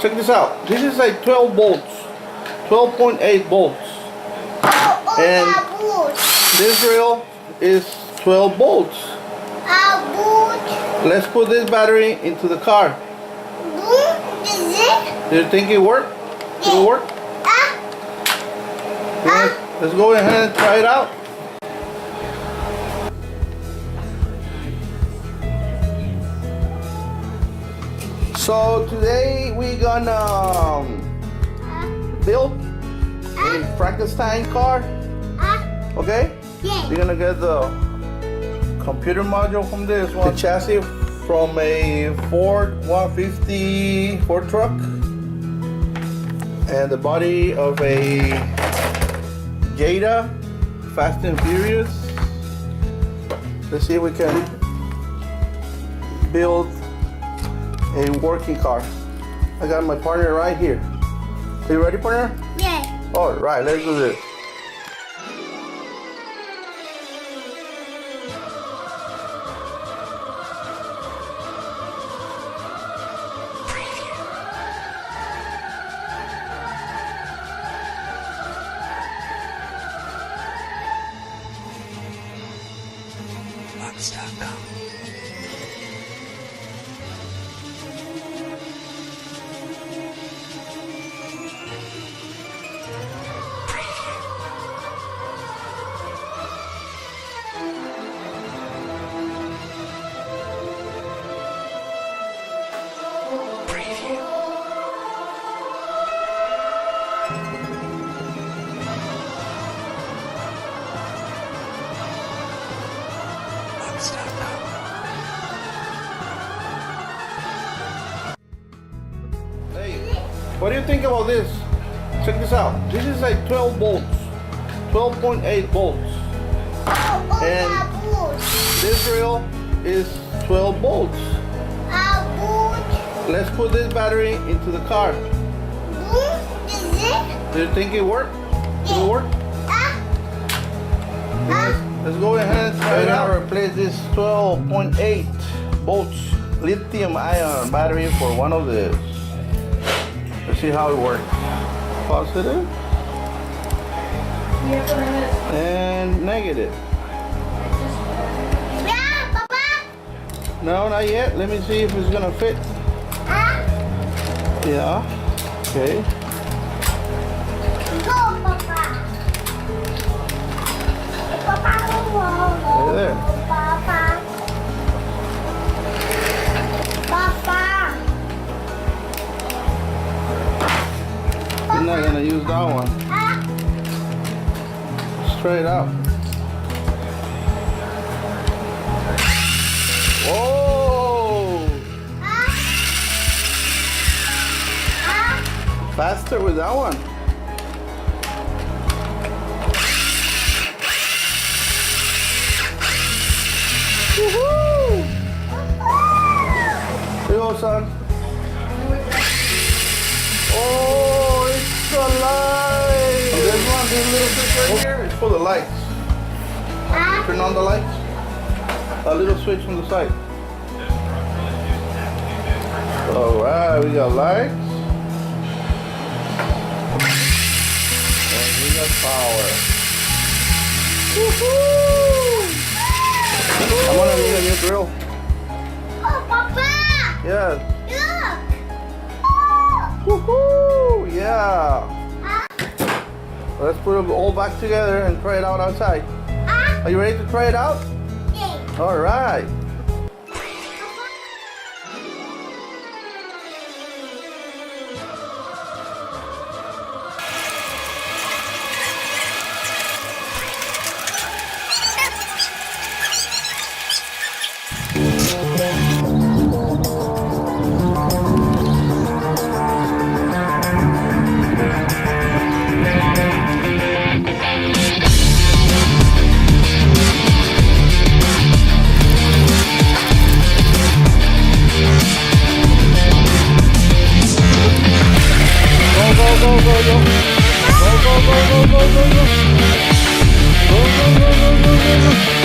check this out. This is like 12 volts, 12.8 volts. And this rail is 12 volts. Let's put this battery into the car. Do you think it work? It'll work? Let's go ahead and try it out. So today we gonna build a Frankenstein car. Okay? Yeah. We're gonna get the computer module from this one, the chassis from a Ford 150 Ford truck, and the body of a Jada Fast and Furious. Let's see if we can build a working car. I got my partner right here. Are you ready, partner? Yeah. All right, let's do this. Box.com. Hey, what do you think about this? Check this out. This is like 12 volts, 12.8 volts. And this rail is 12 volts. Let's put this battery into the car. Do you think it work? It'll work? Let's go ahead and try it out. Replace this 12.8 volts lithium ion battery for one of these. Let's see how it works. Positive and negative. Yeah, Papa. No, not yet. Let me see if it's gonna fit. Yeah. Okay. Go, Papa. Papa, Hey there. Papa. Papa. I'm not gonna use that one. Straight up. Whoa! Faster with that one. Woohoo! Here you go, son. Oh, it's a light. This one, this little switch right here, is for the lights. Turn on the lights. A little switch on the side. All right, we got lights. And we got power. Woohoo! I'm gonna need a new drill. Oh, Papa. Yeah. Look. Woohoo! Yeah. Let's put them all back together and try it out outside. Are you ready to try it out? Yeah. All right. Go.